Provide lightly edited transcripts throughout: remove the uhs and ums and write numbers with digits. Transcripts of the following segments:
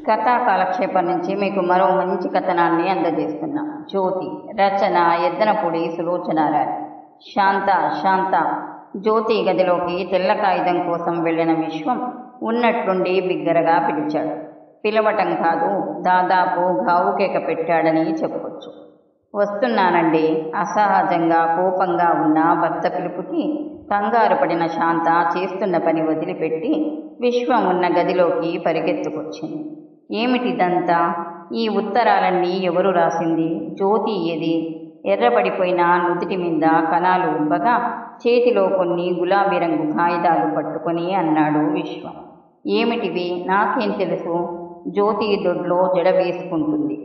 కథా కాలక్షేపం నుంచి మీకు మరో మంచి కథనాన్ని అందజేస్తున్నా. జ్యోతి. రచన ఎద్దనపూడి సులోచనారాయణ. శాంత. జ్యోతి గదిలోకి తెల్ల కాగితం కోసం వెళ్ళిన విశ్వం ఉన్నట్లుండి బిగ్గరగా పిలిచాడు. పిలవటం కాదు, దాదాపు గావుకేక పెట్టాడని చెప్పొచ్చు. వస్తున్నానండి. అసహజంగా కోపంగా ఉన్న భర్త పిలుపుకి కంగారు పడిన శాంత చేస్తున్న పని వదిలిపెట్టి విశ్వం ఉన్న గదిలోకి పరిగెత్తుకొచ్చింది. ఏమిటిదంతా? ఈ ఉత్తరాలన్నీ ఎవరు రాసింది? జ్యోతి ఏది? ఎర్రబడిపోయిన నుదుటి మీద కణాలు ఉబ్బగా చేతిలో కొన్ని గులాబీ రంగు కాగితాలు పట్టుకొని అన్నాడు విశ్వం. ఏమిటివి? నాకేం తెలుసు? జ్యోతి దొడ్లో జడ వేసుకుంటుంది.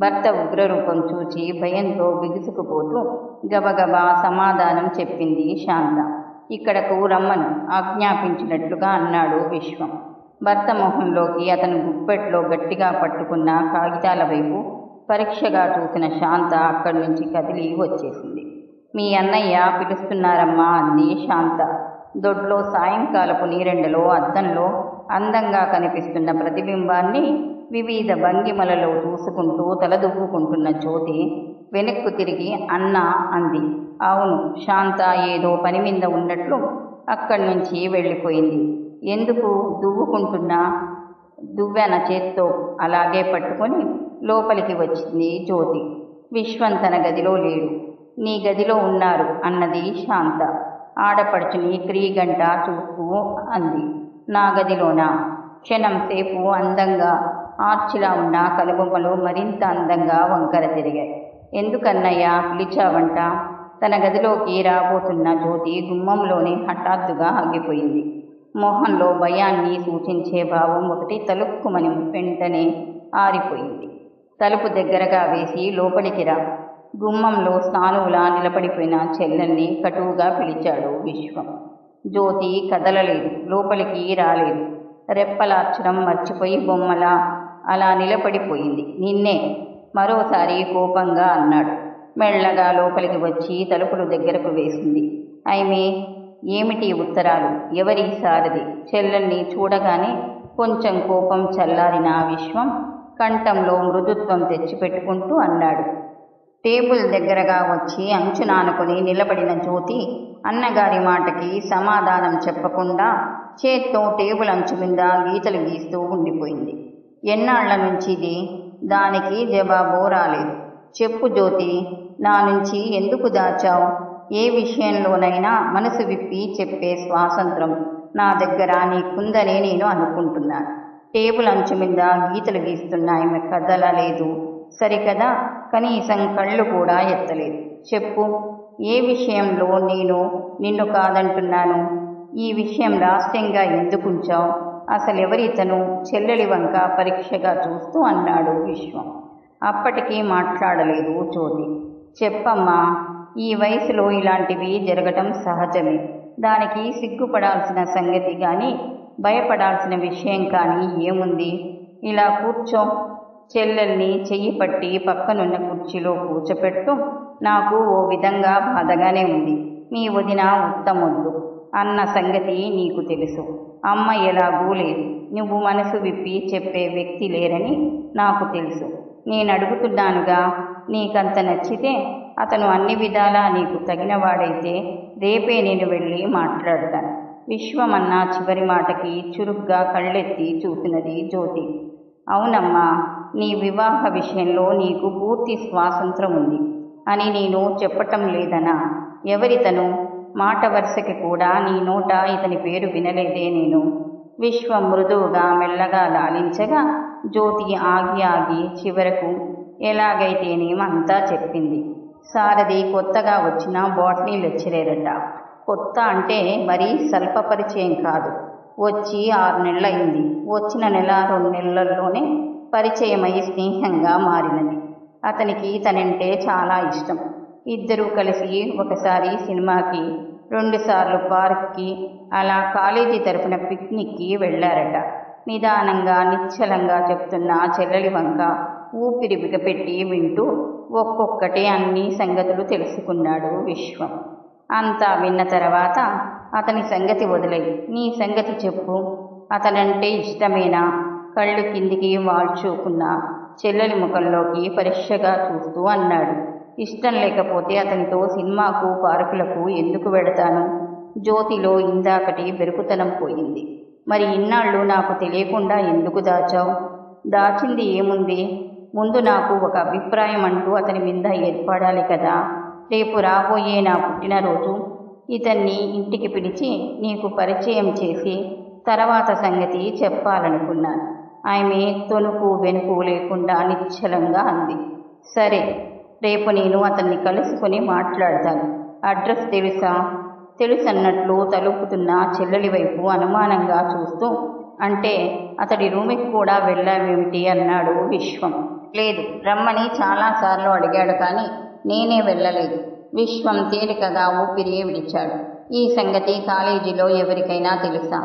భర్త ఉగ్రరూపం చూచి భయంతో బిగుసుకుపోతూ గబగబా సమాధానం చెప్పింది శాంత. ఇక్కడకు రమ్మను ఆజ్ఞాపించినట్లుగా అన్నాడు విశ్వం. భర్త మొహంలోకి అతను గుప్పెట్లో గట్టిగా పట్టుకున్న కాగితాల వైపు పరీక్షగా చూసిన శాంత అక్కడి నుంచి కదిలి వచ్చేసింది. మీ అన్నయ్య పిలుస్తున్నారమ్మా అంది శాంత. దొడ్లో సాయంకాలపు నీరెండలో అద్దంలో అందంగా కనిపిస్తున్న ప్రతిబింబాన్ని వివిధ భంగిమలలో చూసుకుంటూ తలదువ్వుకుంటున్న జ్యోతి వెనక్కు తిరిగి అన్నా అంది. అవును. శాంత ఏదో పని మీద ఉన్నట్లు అక్కడి నుంచి వెళ్ళిపోయింది. ఎందుకు? దువ్వుకుంటున్నా దువ్వెన చేత్తో అలాగే పట్టుకొని లోపలికి వచ్చింది జ్యోతి. విశ్వం తన గదిలో లేడు. నీ గదిలో ఉన్నారు అన్నది శాంత. ఆడపడుచుని క్రీగంట చూస్తూ అంది. నా గదిలోనా? క్షణం సేపు అందంగా ఆర్చిలా ఉన్న కనుబొమ్మలు మరింత అందంగా వంకర తిరిగాయి. ఎందుకన్నయ్యా పిలిచావంట? తన గదిలోకి రాబోతున్న జ్యోతి గుమ్మంలోనే హఠాత్తుగా ఆగిపోయింది. మొహంలో భయాన్ని సూచించే భావం ఒకటి తలుక్కుమని వెంటనే ఆరిపోయింది. తలుపు దగ్గరగా వేసి లోపలికి రా. గుమ్మంలో స్నానువులా నిలబడిపోయిన చెల్లెల్ని కటువుగా పిలిచాడు విశ్వం. జ్యోతి కదలలేదు, లోపలికి రాలేదు. రెప్పలార్చడం మర్చిపోయి బొమ్మలా అలా నిలబడిపోయింది. నిన్నే మరోసారి కోపంగా అన్నాడు. మెల్లగా లోపలికి వచ్చి తలుపులు దగ్గరకు వేసింది. ఏమిటి ఉత్తరాలు? ఎవరి సారథి? చెల్లెల్ని చూడగానే కొంచెం కోపం చల్లారిన విశ్వం కంఠంలో మృదుత్వం తెచ్చిపెట్టుకుంటూ అన్నాడు. టేబుల్ దగ్గరగా వచ్చి అంచునానుకొని నిలబడిన జ్యోతి అన్నగారి మాటకి సమాధానం చెప్పకుండా చేత్తో టేబుల్ అంచు మీద గీతలు గీస్తూ ఉండిపోయింది. ఎన్నాళ్ల నుంచిది? దానికి జవాబు రాలేదు. చెప్పు జ్యోతి, నా నుంచి ఎందుకు దాచావు? ఏ విషయంలోనైనా మనసు విప్పి చెప్పే స్వాతంత్రం నా దగ్గర నీకుందని నేను అనుకుంటున్నాను. టేబుల్ అంచు మీద గీతలు గీస్తున్నాయి, కదలలేదు సరికదా, కనీసం కళ్ళు కూడా ఎత్తలేదు. చెప్పు, ఏ విషయంలో నేను నిన్ను కాదంటున్నాను? ఈ విషయం రహస్యంగా ఎందుకుంచావు? అసలెవరితను? చెల్లెలి వంక పరీక్షగా చూస్తూ అన్నాడు విశ్వం. అప్పటికీ మాట్లాడలేదు జ్యోతి. చెప్పమ్మా, ఈ వయసులో ఇలాంటివి జరగటం సహజమే. దానికి సిగ్గుపడాల్సిన సంగతి కానీ భయపడాల్సిన విషయం కానీ ఏముంది? ఇలా కూర్చో. చెల్లెల్ని చెయ్యి పట్టి పక్కనున్న కుర్చీలో కూర్చోపెట్టు. నాకు ఓ విధంగా బాధగానే ఉంది. మీ వదిన ఉత్తమొద్దు అన్న సంగతి నీకు తెలుసు. అమ్మ ఎలాగూ లేదు. నువ్వు మనసు విప్పి చెప్పే వ్యక్తి లేరని నాకు తెలుసు. నేను అడుగుతున్నానుగా, నీకంత నచ్చితే, అతను అన్ని విధాలా నీకు తగినవాడైతే రేపే నేను వెళ్ళి మాట్లాడతాను. విశ్వమన్న చివరి మాటకి చురుగ్గా కళ్ళెత్తి చూసినది జ్యోతి. అవునమ్మా, నీ వివాహ విషయంలో నీకు పూర్తి స్వాతంత్రం ఉంది అని నేను చెప్పటం లేదనా? ఎవరితను? మాట వరుసకి కూడా నీ నోట ఇతని పేరు వినలేదే నేను. విశ్వం మృదువుగా మెల్లగా లాలించగా జ్యోతి ఆగి చివరకు ఎలాగైతేనేమంతా చెప్పింది. సారథి కొత్తగా వచ్చిన బాటనీ లెక్చరరట. కొత్త అంటే మరీ స్వల్ప పరిచయం కాదు. వచ్చి 6 నెలలైంది. వచ్చిన నెల 2 నెలల్లోనే పరిచయమై స్నేహంగా మారినది. అతనికి తనంటే చాలా ఇష్టం. ఇద్దరూ కలిసి ఒకసారి సినిమాకి, 2 సార్లు పార్క్కి, అలా కాలేజీ తరపున పిక్నిక్కి వెళ్ళారట. నిదానంగా నిశ్చలంగా చెప్తున్న చెల్లెలి వంక ఊపిరి బిగపెట్టి వింటూ ఒక్కొక్కటే అన్ని సంగతులు తెలుసుకున్నాడు విశ్వం. అంతా విన్న తర్వాత అతని సంగతి వదిలేయి, నీ సంగతి చెప్పు. అతనంటే ఇష్టమేనా? కళ్ళు కిందికి వాల్చుకున్న చెల్లెలి ముఖంలోకి పరీక్షగా చూస్తూ అన్నాడు. ఇష్టం లేకపోతే అతనితో సినిమాకు పార్కులకు ఎందుకు వెడతాను? జ్యోతిలో ఇందాకటి బెరుకుతనం పోయింది. మరి ఇన్నాళ్ళు నాకు తెలియకుండా ఎందుకు దాచావు? దాచింది ఏముంది? ముందు నాకు ఒక అభిప్రాయం అంటూ అతని మీద ఏర్పడాలి కదా. రేపు రాబోయే నా పుట్టినరోజు ఇతన్ని ఇంటికి పిలిచి నీకు పరిచయం చేసి తర్వాత సంగతి చెప్పాలనుకున్నాను. ఆమె తొనుకు వెనుకు లేకుండా నిశ్చలంగా అంది. సరే, రేపు నేను అతన్ని కలుసుకుని మాట్లాడతాను. అడ్రస్ తెలుసా? తెలుసన్నట్లు తలుపుతున్న చెల్లెలి వైపు అనుమానంగా చూస్తూ, అంటే అతడి రూమికి కూడా వెళ్ళావేమిటి అన్నాడు విశ్వం. లేదు, రమ్మని చాలాసార్లు అడిగాడు కానీ నేనే వెళ్ళలేదు. విశ్వం తేలికగా ఊపిరి విడిచాడు. ఈ సంగతి కాలేజీలో ఎవరికైనా తెలుసా?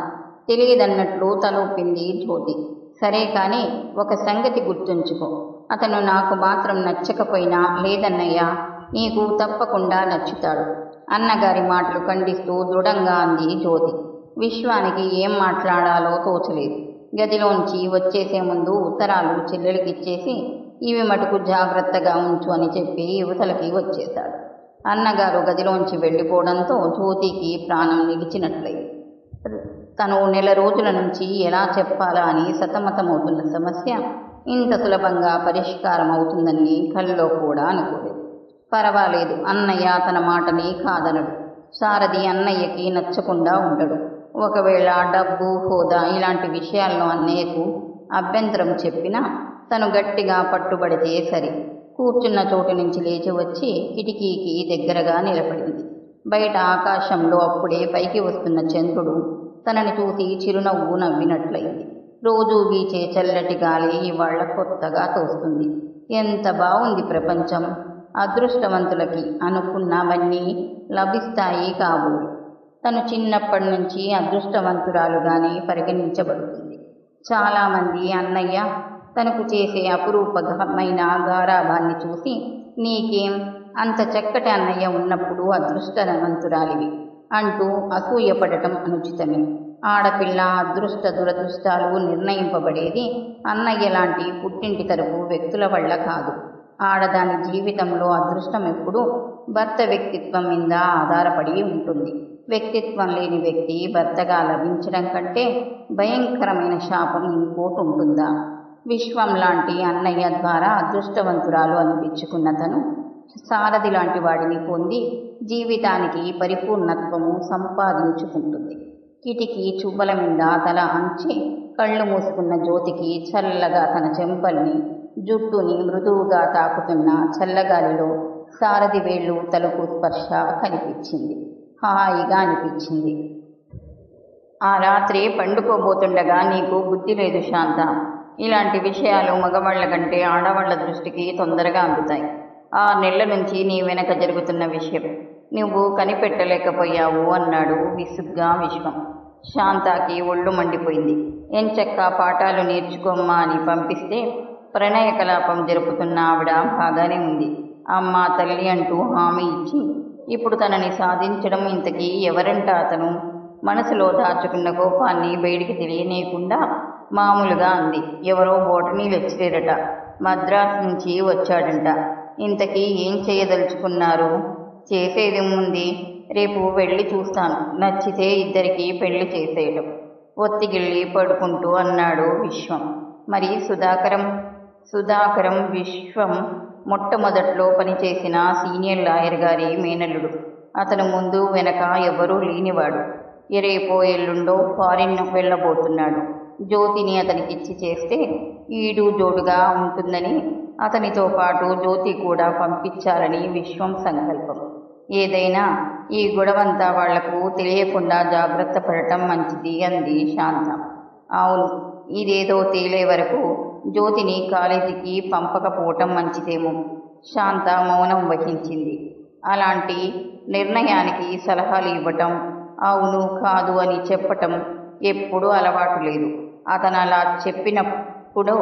తెలియదన్నట్లు తలూపింది జ్యోతి. సరే కానీ ఒక సంగతి గుర్తుంచుకో, అతను నాకు మాత్రం నచ్చకపోయినా లేదన్నయ్య, నీకు తప్పకుండా నచ్చుతాడు. అన్నగారి మాటలు ఖండిస్తూ దృఢంగా అంది జ్యోతి. విశ్వానికి ఏం మాట్లాడాలో తోచలేదు. గదిలోంచి వచ్చేసే ముందు ఉత్తరాలు చెల్లెలికిచ్చేసి ఇవి మటుకు జాగ్రత్తగా ఉంచు అని చెప్పి యువతలకి వచ్చేశాడు. అన్నగారు గదిలోంచి వెళ్ళిపోవడంతో జ్యోతికి ప్రాణం నిలిచినట్లయింది. తను నెల రోజుల నుంచి ఎలా చెప్పాలా అని సతమతమవుతున్న సమస్య ఇంత సులభంగా పరిష్కారం అవుతుందని కల్లో కూడా అనుకోలేదు. పర్వాలేదు, అన్నయ్య తన మాటని కాదనడు. సారథి అన్నయ్యకి నచ్చకుండా ఉండడు. ఒకవేళ డబ్బు, హోదా ఇలాంటి విషయాల్లో అన్నయ్యకు అభ్యంతరం చెప్పినా తను గట్టిగా పట్టుబడితే సరి. కూర్చున్న చోటు నుంచి లేచి వచ్చి కిటికీకి దగ్గరగా నిలబడింది. బయట ఆకాశంలో అప్పుడే పైకి వస్తున్న చంద్రుడు తనని చూసి చిరునవ్వు నవ్వినట్లయింది. రోజూ వీచే చల్లటి గాలి ఇవాళ కొత్తగా తోస్తుంది. ఎంత బాగుంది ప్రపంచం! అదృష్టవంతులకి అనుకున్నవన్నీ లభిస్తాయి కాబోలు. తను చిన్నప్పటి నుంచి అదృష్టవంతురాలుగానే పరిగణించబడుతుంది. చాలామంది అన్నయ్య తనకు చేసే అపురూపమైన గారాబాన్ని చూసి నీకేం అంత చక్కటి అన్నయ్య ఉన్నప్పుడు అదృష్టవంతురాలివి అంటూ అసూయపడటం అనుచితమే. ఆడపిల్ల అదృష్ట దురదృష్టాలు నిర్ణయింపబడేది అన్నయ్య లాంటి పుట్టింటి తరపు వ్యక్తుల వల్ల కాదు. ఆడదాని జీవితంలో అదృష్టం ఎప్పుడూ భర్త వ్యక్తిత్వం మీద ఆధారపడి ఉంటుంది. వ్యక్తిత్వం లేని వ్యక్తి భర్తగా లభించడం కంటే భయంకరమైన శాపం ఇంకోటి ఉంటుందా? విశ్వం లాంటి అన్నయ్య ద్వారా అదృష్టవంతురాలు అనిపించుకున్న తను సారథి లాంటి వాడిని పొంది జీవితానికి పరిపూర్ణత్వము సంపాదించుకుంటుంది. కిటికీ చువ్వల మీద తల అంచి కళ్ళు మూసుకున్న జ్యోతికి చల్లగా తన చెంపల్ని జుట్టుని మృదువుగా తాకుతున్న చల్లగాలిలో సారథి వేళ్ళు తలుపు స్పర్శ కనిపించింది. హాయిగా అనిపించింది. ఆ రాత్రి పండుకోబోతుండగా నీకు బుద్ధి లేదు శాంత. ఇలాంటి విషయాలు మగవాళ్ల కంటే ఆడవాళ్ల దృష్టికి తొందరగా అందుతాయి. 6 నెలల నుంచి నీ వెనక జరుగుతున్న విషయం నువ్వు కనిపెట్టలేకపోయావు అన్నాడు విసుగ్గా విశ్వం. శాంతాకి ఒళ్ళు మండిపోయింది. ఎంచక్కా పాఠాలు నేర్చుకోమ్మా అని పంపిస్తే ప్రణయ కలాపం జరుపుతున్న ఆవిడ బాగానే ఉంది. అమ్మ తల్లి అంటూ హామీ ఇచ్చి ఇప్పుడు తనని సాధించడం ఇంతకీ ఎవరంట అతను? మనసులో దాచుకున్న కోపాన్ని బయటికి తెలియనీయకుండా మామూలుగా అంది. ఎవరో బోటనీ లెక్చరరట, మద్రాసు నుంచి వచ్చాడంట. ఇంతకీ ఏం చేయదలుచుకున్నారు? చేసేదేముంది, రేపు వెళ్ళి చూస్తాను. నచ్చితే ఇద్దరికీ పెళ్లి చేసేయటం ఒత్తిగిళ్ళి పడుకుంటూ అన్నాడు విశ్వం. మరి సుధాకరం విశ్వం మొట్టమొదట్లో పనిచేసిన సీనియర్ లాయర్ గారి మేనల్లుడు. అతను ముందు వెనక ఎవరూ లేనివాడు. రేపో ఎల్లుండో ఫారిన్ వెళ్ళబోతున్నాడు. జ్యోతిని అతనికిచ్చి చేస్తే ఈడు జోడుగా ఉంటుందని అతనితో పాటు జ్యోతి కూడా పంపించాలని విశ్వం సంకల్పం. ఏదైనా ఈ గొడవంతా వాళ్లకు తెలియకుండా జాగ్రత్త పడటం మంచిది అంది శాంత. అవును, ఇదేదో తేలే వరకు జ్యోతిని కాలేజీకి పంపకపోవటం మంచిదేమో. శాంత మౌనం వహించింది. అలాంటి నిర్ణయానికి సలహాలు ఇవ్వటం, అవును కాదు అని చెప్పటం ఎప్పుడూ అలవాటు లేదు. అతను అలా చెప్పినప్పుడు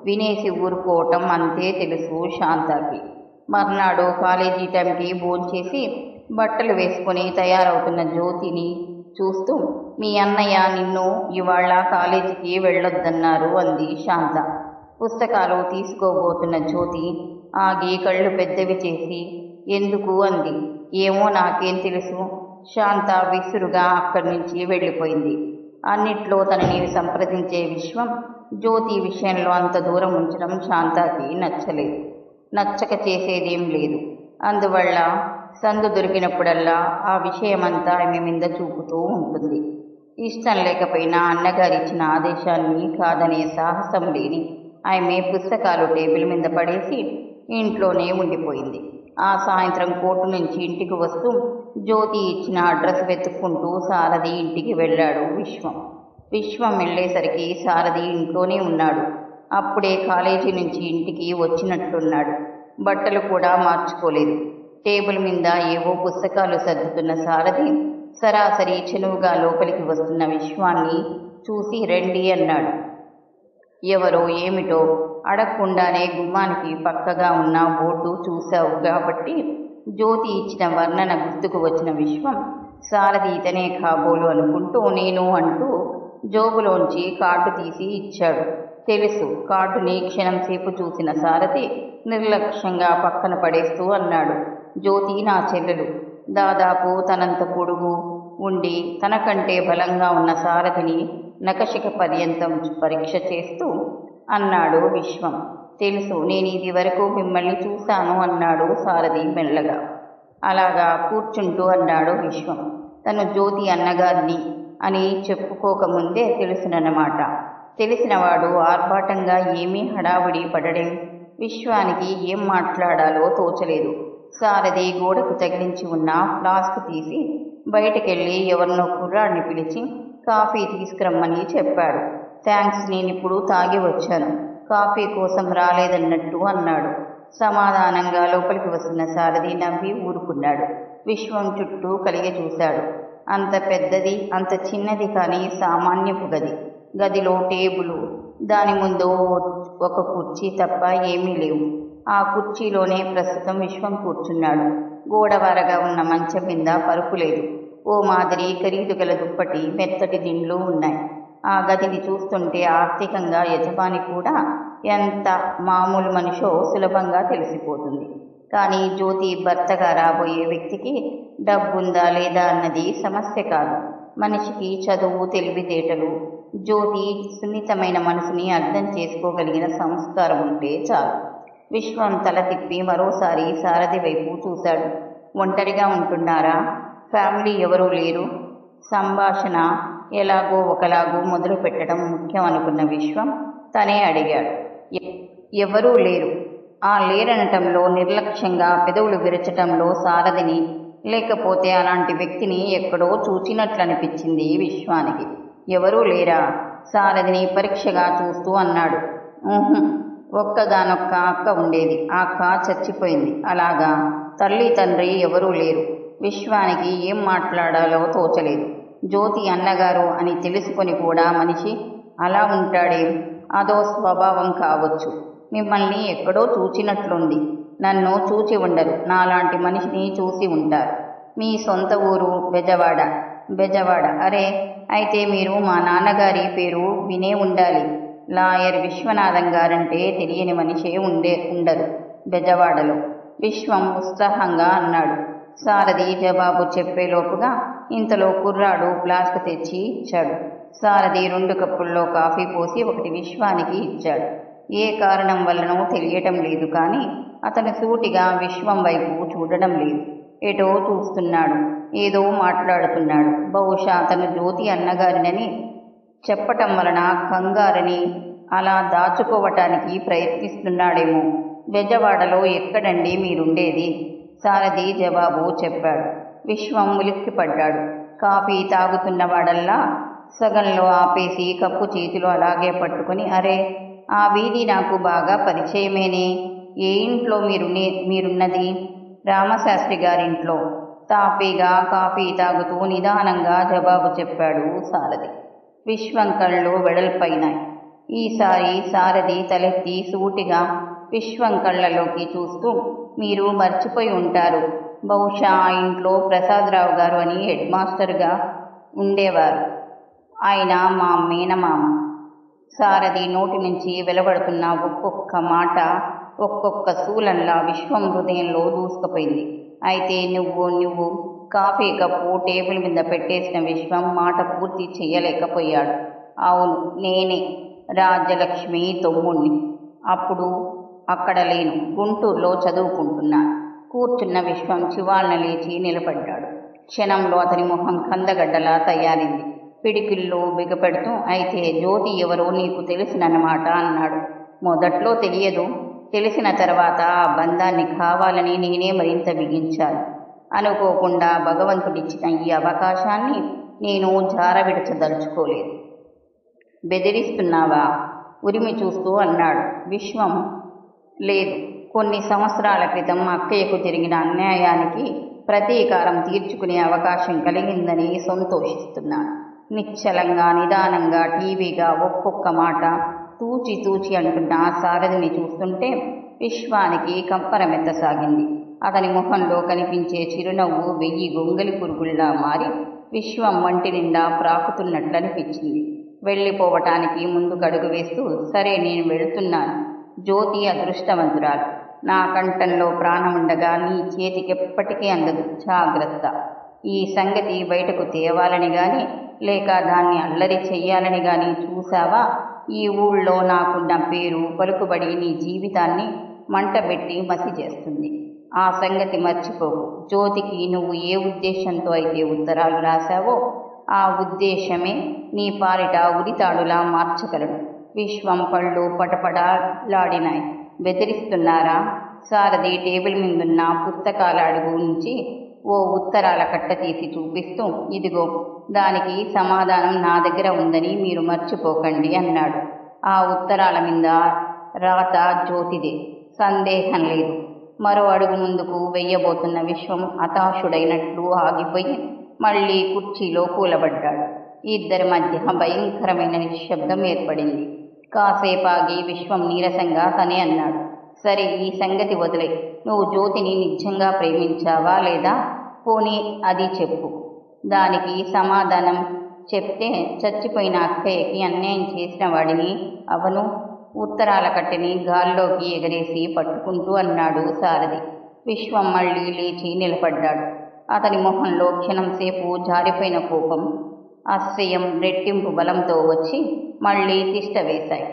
వినేసి ఊరుకోవటం అంతే తెలుసు శాంతకి. మర్నాడు కాలేజీ టైంకి భోంచేసి బట్టలు వేసుకుని తయారవుతున్న జ్యోతిని చూస్తూ, మీ అన్నయ్య నిన్ను ఇవాళ కాలేజీకి వెళ్ళొద్దన్నారు అంది శాంత. పుస్తకాలు తీసుకోబోతున్న జ్యోతి ఆగి కళ్ళు పెద్దవి చేసి, ఎందుకు అంది. ఏమో నాకేం తెలుసు. శాంత విసురుగా అక్కడి నుంచి వెళ్ళిపోయింది. అన్నిట్లో తనని సంప్రదించే విశ్వం జ్యోతి విషయంలో అంత దూరం ఉంచడం శాంతకి నచ్చలేదు. నచ్చక చేసేదేం లేదు. అందువల్ల సందు దొరికినప్పుడల్లా ఆ విషయమంతా ఆమె మీద చూపుతూ ఉంటుంది. ఇష్టం లేకపోయినా అన్నగారిచ్చిన ఆదేశాన్ని కాదనే సాహసం లేని ఆమె పుస్తకాలు టేబుల్ మీద పడేసి ఇంట్లోనే ఉండిపోయింది. ఆ సాయంత్రం కోర్టు నుంచి ఇంటికి వస్తూ జ్యోతి ఇచ్చిన అడ్రస్ వెతుక్కుంటూ సారథి ఇంటికి వెళ్ళాడు విశ్వం వెళ్ళేసరికి సారథి ఇంట్లోనే ఉన్నాడు. అప్పుడే కాలేజీ నుంచి ఇంటికి వచ్చినట్లున్నాడు. బట్టలు కూడా మార్చుకోలేదు. టేబుల్ మీద ఏవో పుస్తకాలు సర్దుతున్న సారథి సరాసరి చనువుగా లోపలికి వస్తున్న విశ్వాన్ని చూసి రండి అన్నాడు. ఎవరో ఏమిటో అడగకుండానే గుమ్మానికి పక్కగా ఉన్న బోర్డు చూశావు కాబట్టి జ్యోతి ఇచ్చిన వర్ణన గుర్తుకు వచ్చిన విశ్వం సారథి ఇతనే కాబోలు అనుకుంటూ నేను అంటూ జోబులోంచి కార్డు తీసి ఇచ్చాడు. తెలుసు. కార్డుని క్షణం సేపు చూసిన సారథి నిర్లక్ష్యంగా పక్కన పడేస్తూ అన్నాడు, జ్యోతి నా చెల్లెలు. దాదాపు తనంత పొడుగు ఉండి తనకంటే బలంగా ఉన్న సారథిని నకశిక పర్యంతం పరీక్ష చేస్తూ అన్నాడు విశ్వం. తెలుసు, నేను ఇది వరకు మిమ్మల్ని చూశాను అన్నాడు సారథి మెల్లగా. అలాగా కూర్చుంటూ అన్నాడు విశ్వం. తను జ్యోతి అన్నగారిని అని చెప్పుకోకముందే తెలుసునన్నమాట. తెలిసినవాడు ఆర్భాటంగా ఏమీ హడావుడి పడడం విశ్వానికి ఏం మాట్లాడాలో తోచలేదు. సారథి గోడకు తగిలించి ఉన్న ఫ్లాస్క్ తీసి బయటకెళ్ళి ఎవరినో కుర్రాడిని పిలిచి కాఫీ తీసుకురమ్మని చెప్పాడు. థ్యాంక్స్, నేనిప్పుడు తాగి వచ్చాను, కాఫీ కోసం రాలేదన్నట్టు అన్నాడు. సమాధానంగా లోపలికి వస్తున్న సారథి నవ్వి ఊరుకున్నాడు. విశ్వం చుట్టూ కలిగి చూశాడు. అంత పెద్దది, అంత చిన్నది కానీ సామాన్యపు గది. గదిలో టేబులు, దాని ముందు ఒక కుర్చీ తప్ప ఏమీ లేవు. ఆ కుర్చీలోనే ప్రస్తుతం విశ్వం కూర్చున్నాడు. గోడవారగా ఉన్న మంచం మీద పరుపు లేదు. ఓ మాదిరి ఖరీదు గల దుప్పటి, మెత్తటి దిండ్లు ఉన్నాయి. ఆ గదిని చూస్తుంటే ఆర్థికంగా యజమాని కూడా ఎంత మామూలు మనిషో సులభంగా తెలిసిపోతుంది. కానీ జ్యోతి భర్తగా రాబోయే వ్యక్తికి డబ్బుందా లేదా అన్నది సమస్య కాదు. మనిషికి చదువు, తెలివితేటలు, జ్యోతి సున్నితమైన మనసుని అర్థం చేసుకోగలిగిన సంస్కారం ఉంటే చాలు. విశ్వం తల తిప్పి మరోసారి సారథి వైపు చూశాడు. ఒంటరిగా ఉంటున్నారా? ఫ్యామిలీ ఎవరూ లేరు? సంభాషణ ఎలాగో ఒకలాగో మొదలు పెట్టడం ముఖ్యం అనుకున్న విశ్వం తనే అడిగాడు. ఎవరూ లేరు. ఆ లేరనటంలో, నిర్లక్ష్యంగా పెదవులు విరచటంలో సారథిని, లేకపోతే అలాంటి వ్యక్తిని ఎక్కడో చూచినట్లనిపించింది విశ్వానికి. ఎవరూ లేరా? సారథిని పరీక్షగా చూస్తూ అన్నాడు. ఒక్కగానొక్క అక్క ఉండేది. ఆ అక్క చచ్చిపోయింది. అలాగా? తల్లి తండ్రి ఎవరూ లేరు. విశ్వానికి ఏం మాట్లాడాలో తోచలేదు. జ్యోతి అన్నగారు అని తెలుసుకొని కూడా మనిషి అలా ఉంటాడేం? అదో స్వభావం కావచ్చు. మిమ్మల్ని ఎక్కడో చూచినట్లుంది. నన్ను చూచి ఉండరు. నాలాంటి మనిషిని చూసి ఉంటారు. మీ సొంత ఊరు బెజవాడ. బెజవాడ? అరే, అయితే మీరు మా నాన్నగారి పేరు వినే ఉండాలి. లాయర్ విశ్వనాథం గారంటే తెలియని మనిషే ఉండరు బెజవాడలో. విశ్వం ఉత్సాహంగా అన్నాడు. సారథి జవాబు చెప్పేలోపుగా ఇంతలో కుర్రాడు ఫ్లాస్క్ తెచ్చి ఇచ్చాడు. సారథి 2 కప్పుల్లో కాఫీ పోసి ఒకటి విశ్వానికి ఇచ్చాడు. ఏ కారణం వల్లనో తెలియటం లేదు కానీ అతను సూటిగా విశ్వం వైపు చూడడం లేదు. ఎటో చూస్తున్నాడు. ఏదో మాట్లాడుతున్నాడు. బహుశా అతను జ్యోతి అన్నగారినని చెప్పటం వలన కంగారని అలా దాచుకోవటానికి ప్రయత్నిస్తున్నాడేమో. బెజవాడలో ఎక్కడండి మీరుండేది? సారథి జవాబు చెప్పాడు. విశ్వం ఉలిక్కిపడ్డాడు. కాఫీ తాగుతున్నవాడల్లా సగంలో ఆపేసి కప్పు చేతిలో అలాగే పట్టుకుని, అరే, ఆ వీధి నాకు బాగా పరిచయమేనే. ఏ ఇంట్లో మీరున్నది? రామశాస్త్రి గారింట్లో. తాపీగా కాఫీ తాగుతూ నిదానంగా జవాబు చెప్పాడు సారథి. విశ్వం కళ్ళు వెడల్పైనాయి. ఈసారి సారథి తలెత్తి సూటిగా విశ్వం కళ్ళలోకి చూస్తూ, మీరు మర్చిపోయి ఉంటారు. బహుశా ఆ ఇంట్లో ప్రసాదరావు గారు అని హెడ్ మాస్టర్గా ఉండేవారు. ఆయన మా మేనమామ. సారథి నోటి నుంచి వెలువడుతున్న ఒక్కొక్క మాట ఒక్కొక్క శూలంలా విశ్వం హృదయంలో దూసుకుపోయింది. అయితే నువ్వు కాఫీ కప్పు టేబుల్ మీద పెట్టేసిన విశ్వం మాట పూర్తి చెయ్యలేకపోయాడు. అవును, నేనే రాజ్యలక్ష్మి తమ్ముణ్ణి. అప్పుడు అక్కడ లేను, గుంటూరులో చదువుకుంటున్నాను. కూర్చున్న విశ్వం చివాల్న లేచి నిలబడ్డాడు. క్షణంలో అతని మొహం కందగడ్డలా తయారైంది. పిడికిళ్ళు బిగపెడుతూ, అయితే జ్యోతి ఎవరో నీకు తెలిసినన్నమాట అన్నాడు. మొదట్లో తెలియదు. తెలిసిన తర్వాత ఆ బంధాన్ని కావాలని నేనే మరింత బిగించాను. అనుకోకుండా భగవంతుడిచ్చిన ఈ అవకాశాన్ని నేను జారవిడచదలుచుకోలేదు. బెదిరిస్తున్నావా? ఉరిమి చూస్తూ అన్నాడు విశ్వం. లేదు, కొన్ని సంవత్సరాల క్రితం అక్కయ్యకు జరిగిన అన్యాయానికి ప్రతీకారం తీర్చుకునే అవకాశం కలిగిందని సంతోషిస్తున్నాను. నిశ్చలంగా నిదానంగా టీవీగా ఒక్కొక్క మాట తూచి తూచి అంటున్న సారథిని చూస్తుంటే విశ్వానికి కంపరమెత్తసాగింది. అతని ముఖంలో కనిపించే చిరునవ్వు 1000 గొంగలి పురుగుల్లా మారి విశ్వం వంటి నిండా ప్రాకుతున్నట్లనిపించింది. వెళ్ళిపోవటానికి ముందుకడుగు వేస్తూ, సరే నేను వెళుతున్నాను. జ్యోతి అదృష్టవంతురాలు. నా కంఠంలో ప్రాణముండగా నీ చేతికెప్పటికీ అందదు. జాగ్రత్త. ఈ సంగతి బయటకు తేవాలని గాని లేక దాన్ని అల్లరి చెయ్యాలని గాని చూశావా? ఈ ఊళ్ళో నాకున్న పేరు పలుకుబడి నీ జీవితాన్ని మంటబెట్టి మసి చేస్తుంది. ఆ సంగతి మర్చిపోకు. జ్యోతికి నువ్వు ఏ ఉద్దేశంతో అయితే ఉత్తరాలు రాశావో ఆ ఉద్దేశమే నీ పాలిట ఉరితాడులా మార్చగలడు. విశ్వం పళ్ళు పటపటలాడినాయి. బెదిరిస్తున్నారా? సారథి టేబుల్ మీదున్న పుస్తకాల అడుగు నుంచి ఓ ఉత్తరాల కట్ట తీసి చూపిస్తూ, ఇదిగో, దానికి సమాధానం నా దగ్గర ఉందని మీరు మర్చిపోకండి అన్నాడు. ఆ ఉత్తరాల మీద రాత జ్యోతిదే, సందేహం లేదు. మరో అడుగు ముందుకు వెయ్యబోతున్న విశ్వం హతాశుడైనట్లు ఆగిపోయి మళ్ళీ కుర్చీలో కూలబడ్డాడు. ఇద్దరి మధ్య భయంకరమైన నిశ్శబ్దం ఏర్పడింది. కాసేపాగి విశ్వం నీరసంగా తనే అన్నాడు, సరే, ఈ సంగతి వదిలే. నువ్వు జ్యోతిని నిజంగా ప్రేమించావా లేదా? పోనీ అది చెప్పు. దానికి సమాధానం చెప్తే చచ్చిపోయిన అక్కయ్యకి అన్యాయం చేసిన వాడిని అవను. ఉత్తరాల కట్టెని గాల్లోకి ఎగరేసి పట్టుకుంటూ అన్నాడు సారథి. విశ్వం మళ్ళీ లేచి నిలబడ్డాడు. అతని మొహంలో క్షణంసేపు జారిపోయిన కోపం, ఆశ్చర్యం రెట్టింపు బలంతో వచ్చి మళ్ళీ తిష్ట వేశాయి.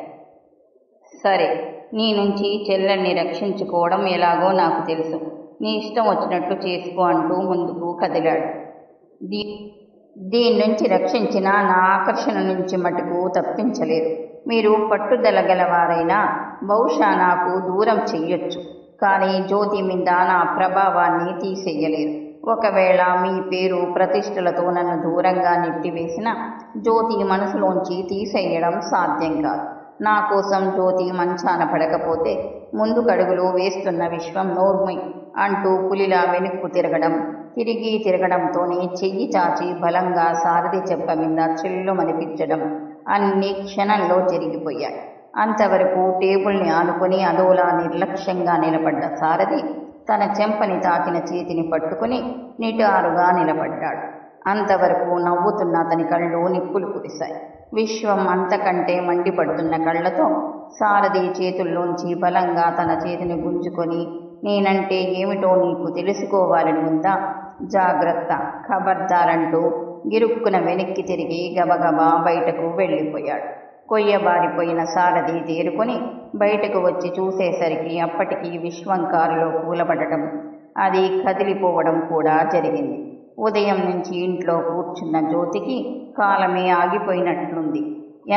సరే, నీ నుంచి చెల్లెల్ని రక్షించుకోవడం ఎలాగో నాకు తెలుసు. నీ ఇష్టం వచ్చినట్టు చేసుకో అంటూ ముందుకు కదిలాడు. దీని నుంచి రక్షించిన నా ఆకర్షణ నుంచి మటుకు తప్పించలేదు. మీరు పట్టుదల గలవారైనా బహుశా నాకు దూరం చెయ్యొచ్చు, కానీ జ్యోతి మీద నా ప్రభావాన్ని తీసేయలేరు. ఒకవేళ మీ పేరు ప్రతిష్టలతో నన్ను దూరంగా నెట్టివేసిన జ్యోతి మనసులోంచి తీసేయడం సాధ్యం కాదు. నా కోసం జ్యోతి మంచాన పడకపోతే ముందుకడుగులు వేస్తున్న విశ్వం నోర్మై అంటూ పులిలా వెనుక్కు తిరిగి తిరగడంతోనే చెయ్యి చాచి బలంగా సారథి చెప్ప మీద చెల్లుమనిపించడం అన్ని క్షణంలో జరిగిపోయాయి. అంతవరకు టేబుల్ని ఆనుకొని అదోలా నిర్లక్ష్యంగా నిలబడ్డ సారథి తన చెంపని తాకిన చేతిని పట్టుకుని నిటారుగా నిలబడ్డాడు. అంతవరకు నవ్వుతున్న అతని కళ్ళు నిప్పులు కురిశాయి. విశ్వం అంతకంటే మండిపడుతున్న కళ్లతో సారథి చేతుల్లోంచి బలంగా తన చేతిని గుంజుకొని, నేనంటే ఏమిటో నీకు తెలుసుకోవాలని ఉందా? జాగ్రత్త, ఖబర్దారంటూ గిరుక్కున వెనక్కి తిరిగి గబగబా బయటకు వెళ్ళిపోయాడు. కొయ్యబారిపోయిన సారథి తేరుకొని బయటకు వచ్చి చూసేసరికి అప్పటికి విశ్వం కారులో కూలబడటం, అది కదిలిపోవడం కూడా జరిగింది. ఉదయం నుంచి ఇంట్లో కూర్చున్న జ్యోతికి కాలమే ఆగిపోయినట్లుంది.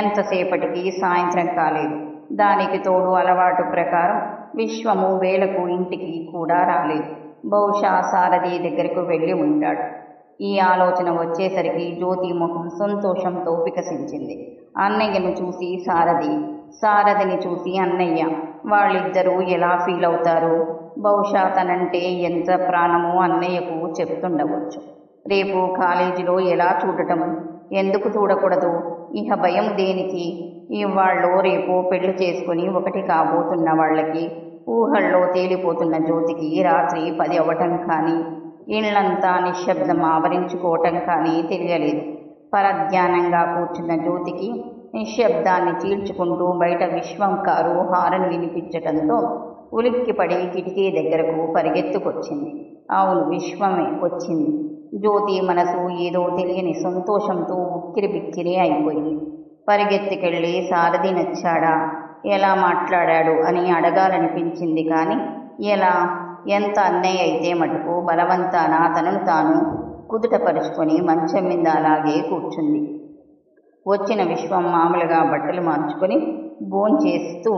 ఎంతసేపటికి సాయంత్రం కాలేదు. దానికి తోడు అలవాటు ప్రకారం విశ్వము వేళకు ఇంటికి కూడా రాలేదు. బహుశా సారథి దగ్గరకు వెళ్ళి ఉంటాడు. ఈ ఆలోచన వచ్చేసరికి జ్యోతి ముఖం సంతోషంతో వికసించింది. అన్నయ్యను చూసి సారథిని చూసి అన్నయ్య, వాళ్ళిద్దరూ ఎలా ఫీల్ అవుతారు? బహుశా తనంటే ఎంత ప్రాణమో అన్నయ్యకు చెప్తుండవచ్చు. రేపు కాలేజీలో ఎలా చూడటం? ఎందుకు చూడకూడదు? ఇహ భయం దేనికి? ఇవాళ్ళో రేపో పెళ్లి చేసుకుని ఒకటి కాబోతున్న వాళ్ళకి, ఊహల్లో తేలిపోతున్న జ్యోతికి రాత్రి 10 అవ్వటం కానీ, ఇళ్లంతా నిశ్శబ్దం ఆవరించుకోవటం కానీ తెలియలేదు. పరధ్యానంగా కూర్చున్న జ్యోతికి నిశ్శబ్దాన్ని చీల్చుకుంటూ బయట విశ్వం కారు హారన్ వినిపించటంతో ఉలిక్కిపడి కిటికీ దగ్గరకు పరిగెత్తుకొచ్చింది. అవును, విశ్వమే వచ్చింది. జ్యోతి మనసు ఏదో తెలియని సంతోషంతో ఉక్కిరిబిక్కిరి అయిపోయింది. పరిగెత్తుకెళ్ళి సారథి నచ్చాడా, ఎలా మాట్లాడాడు అని అడగాలనిపించింది. కానీ ఎలా? ఎంత అన్నయ్య అయితే మటుకు బలవంతాన తనను తాను కుదుటపరుచుకొని మంచం మీద అలాగే కూర్చుంది. వచ్చిన విశ్వం మామూలుగా బట్టలు మార్చుకొని భోంచేస్తూ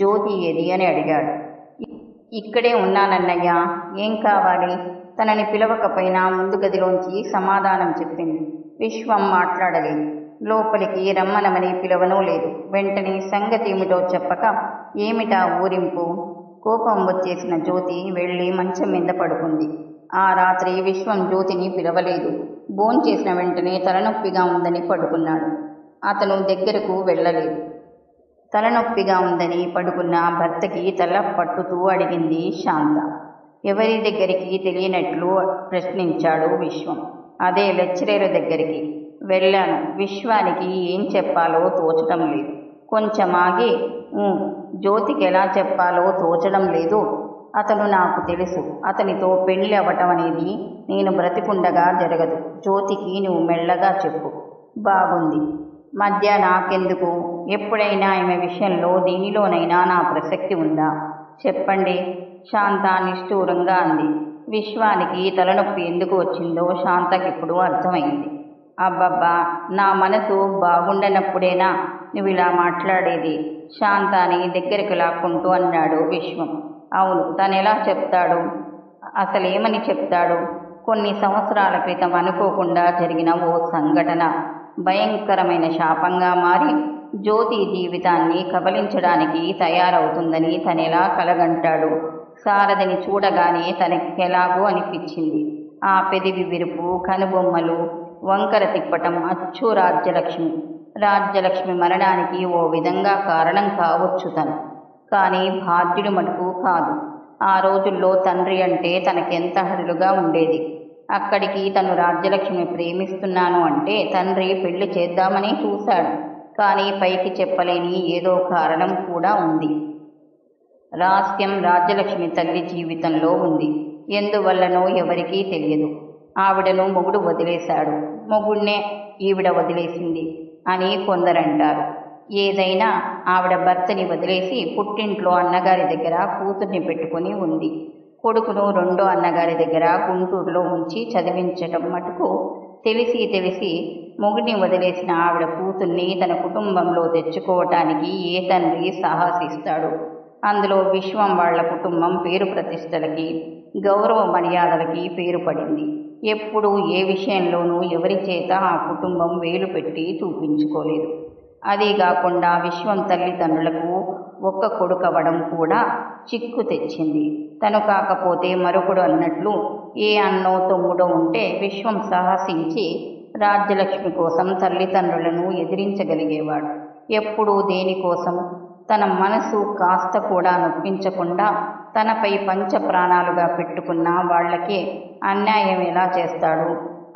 జ్యోతి ఏది అని అడిగాడు. ఇక్కడే ఉన్నానన్నయ్య, ఏం కావాలి? తనని పిలవకపోయినా ముందు గదిలోంచి సమాధానం చెప్పింది. విశ్వం మాట్లాడలేదు. లోపలికి రమ్మనమని పిలవనూ లేదు. వెంటనే సంగతి ఏమిటో చెప్పక ఏమిటా ఊరింపు? కోపం వచ్చేసిన జ్యోతి వెళ్ళి మంచం మీద పడుకుంది. ఆ రాత్రి విశ్వం జ్యోతిని పిలవలేదు. భోంచేసిన వెంటనే తలనొప్పిగా ఉందని పడుకున్నాడు. అతను దగ్గరకు వెళ్ళలేదు. తలనొప్పిగా ఉందని పడుకున్న భర్తకి తల పట్టుతూ అడిగింది శాంత. ఎవరి దగ్గరికి తెలియనట్లు ప్రశ్నించాడు విశ్వం. అదే లెక్చరర్ దగ్గరికి వెళ్ళాను. విశ్వానికి ఏం చెప్పాలో తోచడం లేదు. కొంచెం ఆగి, జ్యోతికి ఎలా చెప్పాలో తోచడం లేదు. అతను నాకు తెలుసు. అతనితో పెళ్లి అవ్వటం అనేది నేను బ్రతికుండగా జరగదు. జ్యోతికి నువ్వు మెల్లగా చెప్పు. బాగుంది. మధ్య నాకెందుకు? ఎప్పుడైనా ఈమె విషయంలో దేనిలోనైనా నా ప్రసక్తి ఉందా? చెప్పండి. శాంత నిష్ఠూరంగా అంది. విశ్వానికి తలనొప్పి ఎందుకు వచ్చిందో శాంతకిప్పుడు అర్థమైంది. అబ్బబ్బా, నా మనసు బాగుండనప్పుడేనా నువ్వు ఇలా మాట్లాడేది? శాంతాని దగ్గరికి లాక్కుంటూ అన్నాడు విశ్వం. అవును, తనెలా చెప్తాడు? అసలేమని చెప్తాడు? కొన్ని సంవత్సరాల క్రితం అనుకోకుండా జరిగిన ఓ సంఘటన భయంకరమైన శాపంగా మారి జ్యోతి జీవితాన్ని కబలించడానికి తయారవుతుందని తనెలా కలగంటాడు? సారథిని చూడగానే తనకెలాగో అనిపించింది. ఆ పెదివి విరుపు, కనుబొమ్మలు వంకర తిప్పటం అచ్చు రాజ్యలక్ష్మి. రాజ్యలక్ష్మి మరణానికి ఓ విధంగా కారణం కావచ్చు తను, కానీ బాధ్యుడు మటుకు కాదు. ఆ రోజుల్లో తండ్రి అంటే తనకెంత హరులుగా ఉండేది. అక్కడికి తను రాజ్యలక్ష్మి ప్రేమిస్తున్నాను అంటే తండ్రి పెళ్లి చేద్దామని చూశాడు. కానీ పైకి చెప్పలేని ఏదో కారణం కూడా ఉంది. రహస్యం రాజ్యలక్ష్మి తల్లి జీవితంలో ఉంది. ఎందువల్లనో ఎవరికీ తెలియదు. ఆవిడను మొగుడు వదిలేశాడు, మొగుడినే ఈవిడ వదిలేసింది అని కొందరంటారు. ఏదైనా ఆవిడ భర్తని వదిలేసి పుట్టింట్లో అన్నగారి దగ్గర కూతుర్ని పెట్టుకుని ఉంది. కొడుకును రెండో అన్నగారి దగ్గర గుంటూరులో ఉంచి చదివించటం మటుకు తెలిసి మొగుడిని వదిలేసిన ఆవిడ కూతుర్ని తన కుటుంబంలో తెచ్చుకోవటానికి ఏ తండ్రి సాహసిస్తాడు? అందులో విశ్వం వాళ్ల కుటుంబం పేరు ప్రతిష్టలకి, గౌరవ మర్యాదలకి పేరు పడింది. ఎప్పుడూ ఏ విషయంలోనూ ఎవరి చేత ఆ కుటుంబం వేలు పెట్టి చూపించుకోలేదు. అదీ కాకుండా విశ్వం తల్లిదండ్రులకు ఒక్క కొడుకవ్వడం కూడా చిక్కు తెచ్చింది. తను కాకపోతే మరొకడు అన్నట్లు ఏ అన్నో తమ్ముడో ఉంటే విశ్వం సాహసించి రాజ్యలక్ష్మి కోసం తల్లిదండ్రులను ఎదిరించగలిగేవాడు. ఎప్పుడూ దేనికోసం తన మనసు కాస్త కూడా నొప్పించకుండా తనపై పంచ ప్రాణాలుగా పెట్టుకున్న వాళ్లకే అన్యాయం ఎలా చేస్తాడు?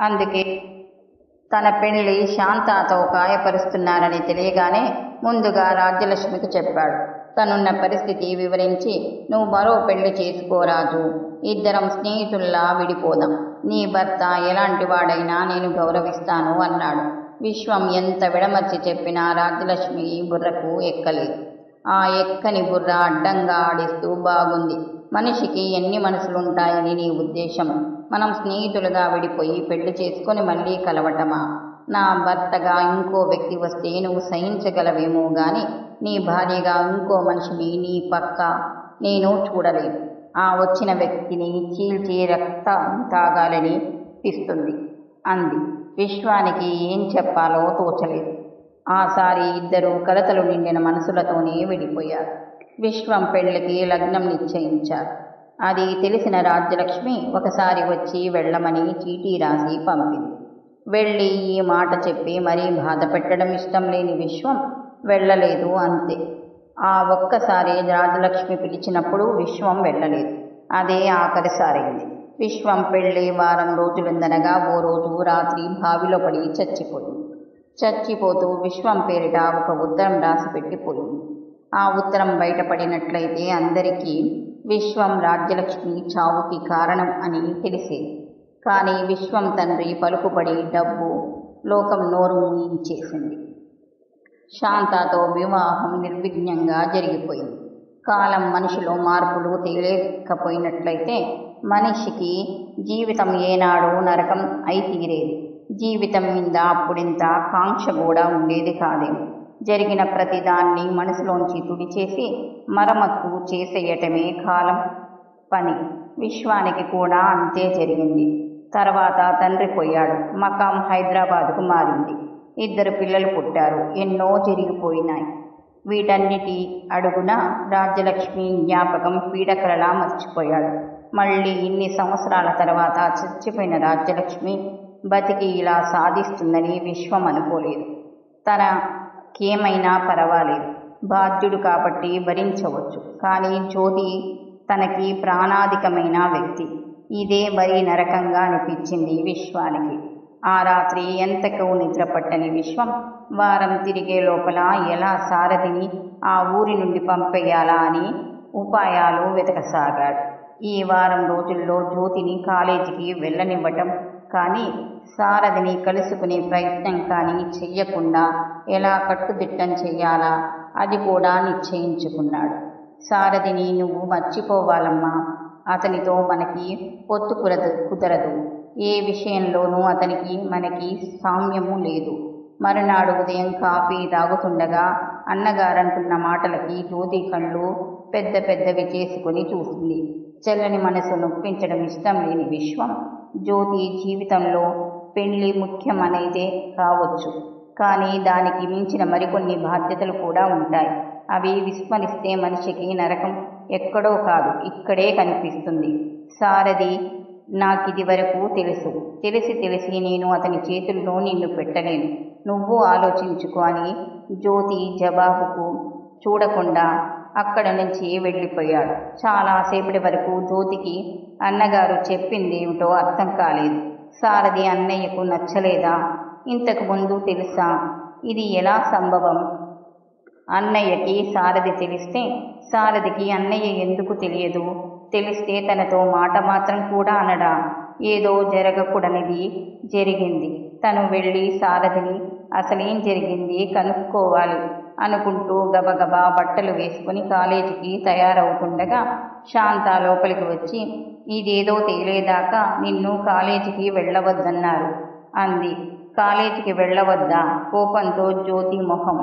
అందుకే తన పెళ్లి శాంతతో గాయపరుస్తున్నారని తెలియగానే ముందుగా రాజ్యలక్ష్మికి చెప్పాడు. తనున్న పరిస్థితి వివరించి, నువ్వు మరో పెళ్లి చేసుకోరాజు, ఇద్దరం స్నేహితుల్లా విడిపోదాం. నీ భర్త ఎలాంటి వాడైనా నేను గౌరవిస్తాను అన్నాడు. విశ్వం ఎంత విడమర్చి చెప్పినా రాజ్యలక్ష్మి బుర్రకు ఎక్కలేదు. ఆ ఎక్కని బుర్ర అడ్డంగా ఆడిస్తూ, బాగుంది, మనిషికి ఎన్ని మనసులుంటాయని నీ ఉద్దేశం? మనం స్నేహితులుగా విడిపోయి పెళ్లి చేసుకొని మళ్ళీ కలవటమా? నా భర్తగా ఇంకో వ్యక్తి వస్తే నువ్వు సహించగలవేమో గాని నీ భార్యగా ఇంకో మనిషిని నీ పక్క నేను చూడలేను. ఆ వచ్చిన వ్యక్తిని చీల్చి రక్తం తాగాలని పిస్తుంది అంది. విశ్వానికి ఏం చెప్పాలో తోచలేదు. ఆసారి ఇద్దరూ కలతలు నిండిన మనసులతోనే విడిపోయారు. విశ్వం పెళ్లికి లగ్నం నిశ్చయించారు. అది తెలిసిన రాజ్యలక్ష్మి ఒకసారి వచ్చి వెళ్ళమని చీటీ రాసి పంపింది. వెళ్ళి ఈ మాట చెప్పి మరీ బాధ పెట్టడం ఇష్టం లేని విశ్వం వెళ్ళలేదు, అంతే. ఆ ఒక్కసారి రాజలక్ష్మి పిలిచినప్పుడు విశ్వం వెళ్ళలేదు. అదే ఆఖరిసారైంది. విశ్వం పెళ్ళి వారం రోజులుందనగా ఓ రోజు రాత్రి బావిలో పడి చచ్చిపోయింది. చచ్చిపోతూ విశ్వం పేరిట ఒక ఉత్తరం రాసి పెట్టిపోయింది. ఆ ఉత్తరం బయటపడినట్లయితే అందరికీ విశ్వం రాజ్యలక్ష్మి చావుకి కారణం అని తెలిసేది. కానీ విశ్వం తండ్రి పలుకుబడి డబ్బు లోకం నోరు మూయించేసింది. శాంతతో వివాహం నిర్విఘ్నంగా జరిగిపోయింది. కాలం మనిషిలో మార్పులు తేలేకపోయినట్లయితే మనిషికి జీవితం ఏనాడో నరకం అయి తీరేది. జీవితం మీద అప్పుడింత కాంక్ష కూడా ఉండేది కాదేమో. జరిగిన ప్రతిదాన్ని మనసులోంచి తుడిచేసి మరమ్మత్తు చేసేయటమే కాలం పని. విశ్వానికి కూడా అంతే జరిగింది. తర్వాత తండ్రి పోయాడు. మకాం హైదరాబాదుకు మారింది. 2 పిల్లలు పుట్టారు. ఎన్నో జరిగిపోయినాయి. వీటన్నిటి అడుగున రాజ్యలక్ష్మి జ్ఞాపకం పీడకలలా మర్చిపోయాడు. మళ్ళీ ఇన్ని సంవత్సరాల తర్వాత చచ్చిపోయిన రాజ్యలక్ష్మి బతికి ఇలా సాధిస్తుందని విశ్వం అనుకోలేదు. తనకేమైనా పర్వాలేదు, బాధ్యుడు కాబట్టి భరించవచ్చు. కానీ జ్యోతి తనకి ప్రాణాధికమైన వ్యక్తి. ఇదే మరీ నరకంగా అనిపించింది విశ్వానికి. ఆ రాత్రి ఎంతకు నిద్రపట్టని విశ్వం వారం తిరిగే లోపల ఎలా సారథిని ఆ ఊరి నుండి పంపేయాలా అని ఉపాయాలు వెతకసాగాడు. ఈ వారం రోజుల్లో జ్యోతిని కాలేజీకి వెళ్ళనివ్వటం కానీ, సారథిని కలుసుకునే ప్రయత్నం కానీ చెయ్యకుండా ఎలా కట్టుదిట్టం చెయ్యాలా అది కూడా నిశ్చయించుకున్నాడు. సారథిని నువ్వు మర్చిపోవాలమ్మా. అతనితో మనకి పొత్తు కుదరదు. ఏ విషయంలోనూ అతనికి మనకి సామ్యము లేదు. మరునాడు ఉదయం కాఫీ తాగుతుండగా అన్నగారంటున్న మాటలకి జ్యోతి కళ్ళు పెద్ద పెద్దవి చేసుకుని చూసింది. చెల్లని మనసు నొప్పించడం ఇష్టం లేని విశ్వం జ్యోతి జీవితంలో పెళ్లి ముఖ్యమనేదే కావచ్చు, కానీ దానికి మించిన మరికొన్ని బాధ్యతలు కూడా ఉంటాయి. అవి విస్మరిస్తే మనిషికి నరకం ఎక్కడో కాదు ఇక్కడే కనిపిస్తుంది. సారథి నాకిది వరకు తెలుసు. తెలిసి నేను అతని చేతుల్లో నిన్ను పెట్టలేను. నువ్వు ఆలోచించుకో అని జ్యోతి జవాబుకు చూడకుండా అక్కడ నుంచి వెళ్ళిపోయాడు. చాలాసేపటి వరకు జ్యోతికి అన్నగారు చెప్పిందేమిటో అర్థం కాలేదు. సారథి అన్నయ్యకు నచ్చలేదా? ఇంతకు ముందు తెలుసా? ఇది ఎలా సంభవం? అన్నయ్యకి సారథి తెలిస్తే సారథికి అన్నయ్య ఎందుకు తెలియదు? తెలిస్తే తనతో మాట మాత్రం కూడా అనడా? ఏదో జరగకూడనిది జరిగింది. తను వెళ్ళి సారథిని అసలేం జరిగింది కనుక్కోవాలి అనుకుంటూ గబగబా బట్టలు వేసుకుని కాలేజీకి తయారవుతుండగా శాంత లోపలికి వచ్చి ఇదేదో తేలేదాకా నిన్ను కాలేజీకి వెళ్ళవద్దన్నారు అంది. కాలేజీకి వెళ్ళవద్దా? కోపంతో జ్యోతి మొహం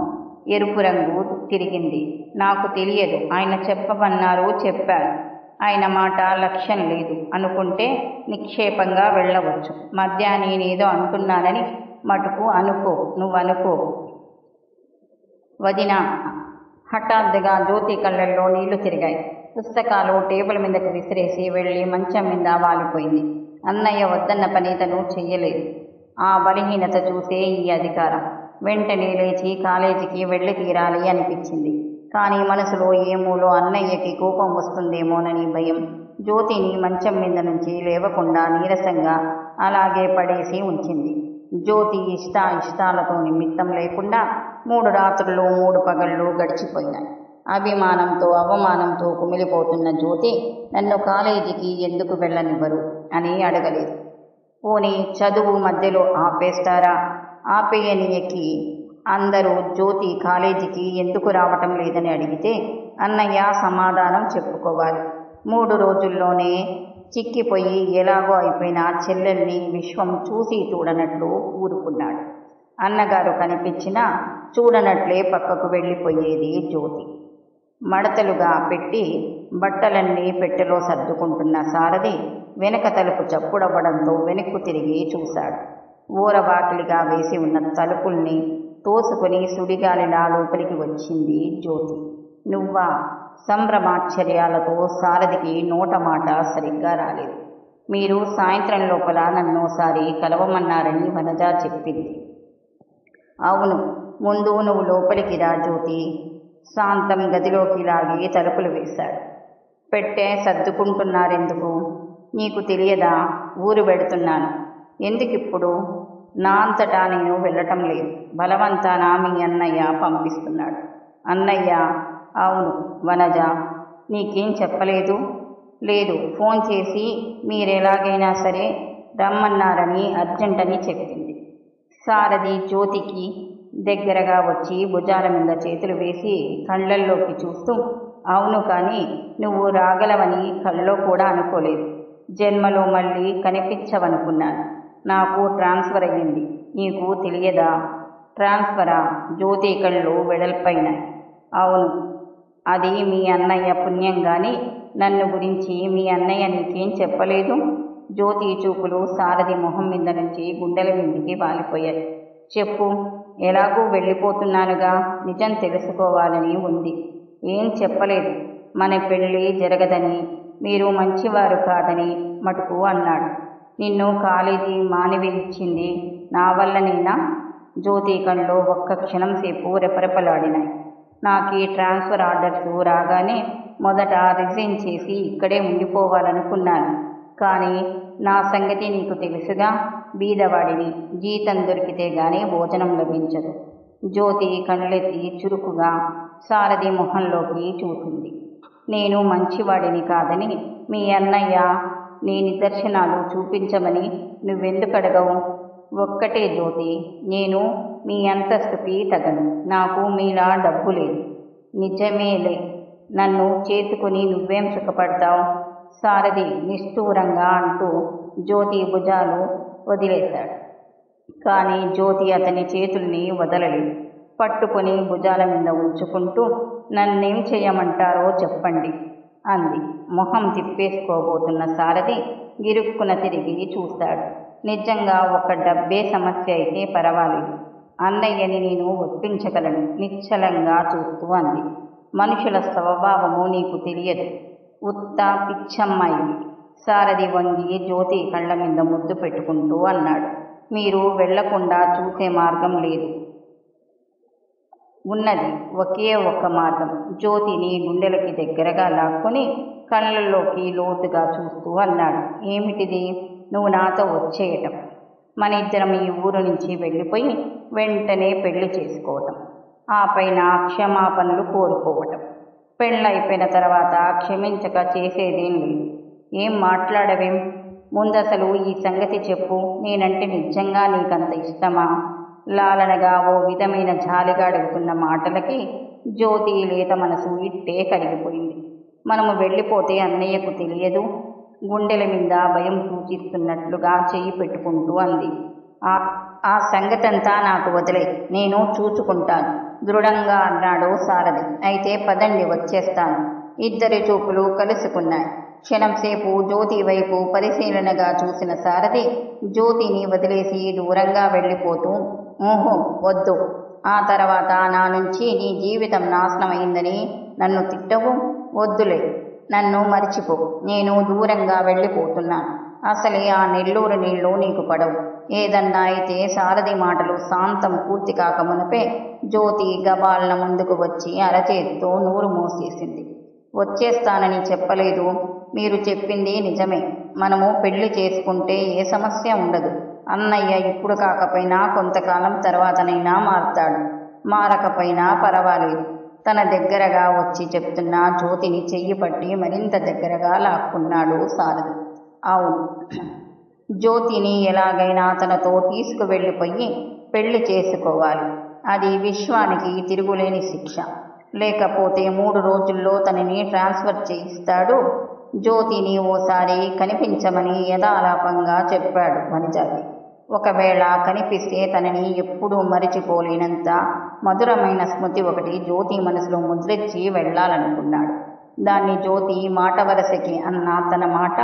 ఎరుపు రంగు తిరిగింది. నాకు తెలియదు. ఆయన చెప్పమన్నారు, చెప్పాను. ఆయన మాట లక్ష్యం లేదు అనుకుంటే నిక్షేపంగా వెళ్ళవచ్చు. మధ్య నేనేదో అంటున్నానని మటుకు నువ్వనుకో వదిన. హఠాత్తుగా జ్యోతి కళ్ళల్లో నీళ్లు తిరిగాయి. పుస్తకాలు టేబుల్ మీదకు విసిరేసి వెళ్ళి మంచం మీద వాలిపోయింది. అన్నయ్య వద్దన్న పని తను చెయ్యలేదు. ఆ బలహీనత చూసే ఈ అధికారం. వెంటనే లేచి కాలేజీకి వెళ్ళి తీరాలి అనిపించింది. కానీ మనసులో ఏమూలో అన్నయ్యకి కోపం వస్తుందేమోనని భయం జ్యోతిని మంచం మీద నుంచి లేవకుండా నీరసంగా అలాగే పడేసి ఉంచింది. జ్యోతి ఇష్టాలతో నిమిత్తం లేకుండా 3 రాత్రులు 3 పగళ్ళు గడిచిపోయినాయి. అభిమానంతో అవమానంతో కుమిలిపోతున్న జ్యోతి నన్ను కాలేజీకి ఎందుకు వెళ్ళనివ్వరు అని అడగలేదు. పోనీ చదువు మధ్యలో ఆపేస్తారా? ఆపేయనీయకి అందరూ జ్యోతి కాలేజీకి ఎందుకు రావటం లేదని అడిగితే అన్నయ్య సమాధానం చెప్పుకోవాలి. 3 రోజుల్లోనే చిక్కిపోయి ఎలాగో అయిపోయిన చెల్లెల్ని విశ్వం చూసి చూడనట్లు ఊరుకున్నాడు. అన్నగారు కనిపించినా చూడనట్లే పక్కకు వెళ్ళిపోయేది జ్యోతి. మడతలుగా పెట్టి బట్టలన్నీ పెట్టెలో సర్దుకుంటున్న సారథి వెనక తలుపు చప్పుడవ్వడంతో వెనక్కు తిరిగి చూశాడు. ఊరవాకిలిగా వేసి ఉన్న తలుపుల్ని తోసుకుని సుడిగాలిలా లోపలికి వచ్చింది జ్యోతి. నువ్వా? సంభ్రమాశ్చర్యాలతో సారథికి నోట మాట సరిగ్గా రాలేదు. మీరు సాయంత్రం లోపల నన్నోసారి కలవమన్నారని వనజ చెప్పింది. అవును. ముందు నువ్వు లోపలికి రా జ్యోతి. శాంతం గదిలోకి లాగి తలుపులు వేశాడు. పెట్టె సర్దుకుంటున్నారెందుకు? నీకు తెలియదా? ఊరు వెడుతున్నాను. ఎందుకిప్పుడు? నా అంతటా నేను వెళ్ళటం లేదు. బలవంతాన మీ అన్నయ్య పంపిస్తున్నాడు. అన్నయ్య? అవును. వనజ నీకేం చెప్పలేదు? లేదు. ఫోన్ చేసి మీరెలాగైనా సరే రమ్మన్నారని అర్జెంటని చెప్పింది. సారథి జ్యోతికి దగ్గరగా వచ్చి భుజాల మీద చేతులు వేసి కళ్ళల్లోకి చూస్తూ, అవును, కానీ నువ్వు రాగలవని కల్లో కూడా అనుకోలేదు. జన్మలో మళ్ళీ కనిపించవనుకున్నాను. నాకు ట్రాన్స్ఫర్ అయ్యింది. నీకు తెలియదా? ట్రాన్స్ఫరా? జ్యోతి కళ్ళు వెడల్పైనాయి. అవును, అది మీ అన్నయ్య పుణ్యం గాని నన్ను గురించి మీ అన్నయ్య నీకేం చెప్పలేదు? జ్యోతి చూపులు సారథి మొహం మీద నుంచి గుండెల మీదికి వాలిపోయాయి. చెప్పు. ఎలాగూ వెళ్ళిపోతున్నానుగా, నిజం తెలుసుకోవాలని ఉంది. ఏం చెప్పలేదు. మన పెళ్ళి జరగదని, మీరు మంచివారు కాదని మటుకు అన్నాడు. నిన్ను కాలేజీ మానివేయించింది నా వల్లనేనా? జ్యోతి కళ్ళు ఒక్క క్షణం సేపు రెపరెపలాడినాయి. నాకు ఈ ట్రాన్స్ఫర్ ఆర్డర్స్ రాగానే మొదట రిజైన్ చేసి ఇక్కడే ఉండిపోవాలనుకున్నాను. కానీ నా సంగతి నీకు తెలుసుగా, బీదవాడిని. జీతం దొరికితే గాని భోజనం లభించదు. జ్యోతి కళ్ళెత్తి చురుకుగా సారథి మొహంలోకి చూసింది. నేను మంచివాడిని కాదని మీ అన్నయ్య నీ నిదర్శనాలు చూపించమని నువ్వెందుకు అడగవు? ఒక్కటే జ్యోతి, నేను మీ అంతస్తుకి తగను. నాకు మీలా డబ్బు లేదు. నిజమేలే. నన్ను చేసుకుని నువ్వేం సుఖపడతావు? సారథి నిష్ఠూరంగా అంటూ జ్యోతి భుజాలు వదిలేశాడు. కానీ జ్యోతి అతని చేతుల్ని వదలలేదు. పట్టుకుని భుజాల మీద ఉంచుకుంటూ, నన్నేం చేయమంటారో చెప్పండి అంది. మొహం తిప్పేసుకోబోతున్న సారథి గిరుక్కున తిరిగి చూశాడు. నిజంగా ఒక డబ్బే సమస్య అయితే పర్వాలేదు. అన్నయ్యని నేను ఒప్పించగలను నిశ్చలంగా చూస్తూ అంది. మనుషుల స్వభావము నీకు తెలియదు. ఉత్త పిచ్చమ్మాయి. సారథి వంగి జ్యోతి కళ్ళ మీద ముద్దు పెట్టుకుంటూ అన్నాడు. మీరు వెళ్లకుండా చూసే మార్గం లేదు. ఉన్నది ఒకే ఒక్క మార్గం. జ్యోతిని గుండెలకి దగ్గరగా లాక్కొని కళ్ళల్లోకి లోతుగా చూస్తూ అన్నాడు. ఏమిటిది? నువ్వు నాతో వచ్చేయటం. మన ఇద్దరం ఈ ఊరు నుంచి వెళ్ళిపోయి వెంటనే పెళ్లి చేసుకోవటం. ఆ పైన క్షమాపణలు కోరుకోవటం. పెళ్ళైపోయిన తర్వాత క్షమించక చేసేదేం లేదు. ఏం మాట్లాడవేం? ముందసలు ఈ సంగతి చెప్పు. నేనంటే నిజంగా నీకంత ఇష్టమా? లాలనగా ఓ విధమైన జాలిగా అడుగుతున్న మాటలకి జ్యోతి లేత మనసు ఇట్టే కరిగిపోయింది. మనము వెళ్ళిపోతే అన్నయ్యకు తెలియదు. గుండెల మీద భయం సూచిస్తున్నట్లుగా చెయ్యి పెట్టుకుంటూ అంది. ఆ సంగతంతా నాకు వదిలే, నేను చూసుకుంటాను దృఢంగా అన్నాడు సారథి. అయితే పదండి, వచ్చేస్తాను. ఇద్దరి చూపులు కలుసుకున్నాయి. క్షణంసేపు జ్యోతి వైపు పరిశీలనగా చూసిన సారథి జ్యోతిని వదిలేసి దూరంగా వెళ్ళిపోతూ, ఓహో వద్దు. ఆ తర్వాత నా నుంచి నీ జీవితం నాశనమైందని నన్ను తిట్టవు. వద్దులే, నన్ను మర్చిపో. నేను దూరంగా వెళ్ళిపోతున్నాను. అసలే ఆ నెల్లూరు నీళ్లు నీకు పడవు. ఏదన్నా అయితే సారథి మాటలు శాంతం పూర్తి కాకమునిపే జ్యోతి గబాలన ముందుకు వచ్చి అరచేతితో నూరు మూసేసింది. వచ్చేస్తానని చెప్పలేదు. మీరు చెప్పింది నిజమే. మనము పెళ్లి చేసుకుంటే ఏ సమస్య ఉండదు. అన్నయ్య ఇప్పుడు కాకపోయినా కొంతకాలం తర్వాతనైనా మారుతాడు. మారకపోయినా పర్వాలేదు. తన దగ్గరగా వచ్చి చెప్తున్న జ్యోతిని చెయ్యి పట్టి మరింత దగ్గరగా లాక్కున్నాడు సారథి. అవును, జ్యోతిని ఎలాగైనా తనతో తీసుకువెళ్ళిపోయి పెళ్లి చేసుకోవాలి. అది విశ్వానికి తిరుగులేని శిక్ష. లేకపోతే 3 రోజుల్లో తనని ట్రాన్స్ఫర్ చేయిస్తాడు. జ్యోతిని ఓసారి కనిపించమని యథాలాపంగా చెప్పాడు వనజాకి. ఒకవేళ కనిపిస్తే తనని ఎప్పుడూ మరిచిపోలేనంత మధురమైన స్మృతి ఒకటి జ్యోతి మనసులో ముద్రించి వెళ్లాలనుకున్నాడు. దాన్ని జ్యోతి మాట వరసకి అన్న తన మాట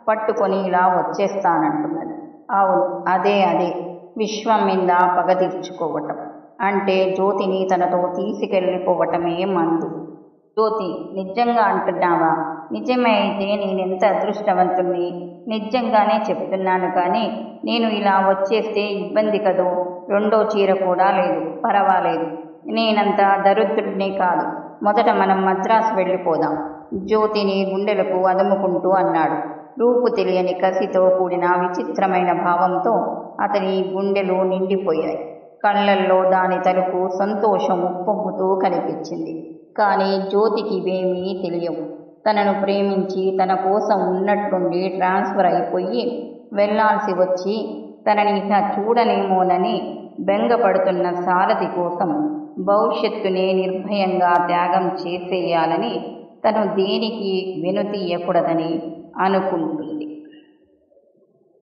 పట్టుకొని ఇలా వచ్చేస్తానంటున్నది. అవును, అదే విశ్వం మీద పగ తీర్చుకోవటం అంటే జ్యోతిని తనతో తీసుకెళ్ళిపోవటమే మందు. జ్యోతి, నిజంగా అంటున్నావా? నిజమే అయితే నేనెంత అదృష్టవంతుణ్ణి. నిజంగానే చెప్తున్నాను. కానీ నేను ఇలా వచ్చేస్తే ఇబ్బంది కదూ. 2వ చీర కూడా లేదు. పర్వాలేదు, నేనంత దరిద్రుడిని కాదు. మొదట మనం మద్రాసు వెళ్ళిపోదాం. జ్యోతిని గుండెలకు అదుముకుంటూ అన్నాడు. రూపు తెలియని కసితో కూడిన విచిత్రమైన భావంతో అతని గుండెలు నిండిపోయాయి. కళ్ళల్లో దాని తలుపు సంతోషం ఉప్పొంగుతూ కనిపించింది. కానీ జ్యోతికి ఇవేమీ తెలియవు. తనను ప్రేమించి తన కోసం ఉన్నట్టుండి ట్రాన్స్ఫర్ అయిపోయి వెళ్లాల్సి వచ్చి తనని ఇక చూడలేమోనని బెంగపడుతున్న సారథి కోసం భవిష్యత్తునే నిర్భయంగా త్యాగం చేసేయాలని తను దేనికి వెనుతీయకూడదని అనుకుంటుంది.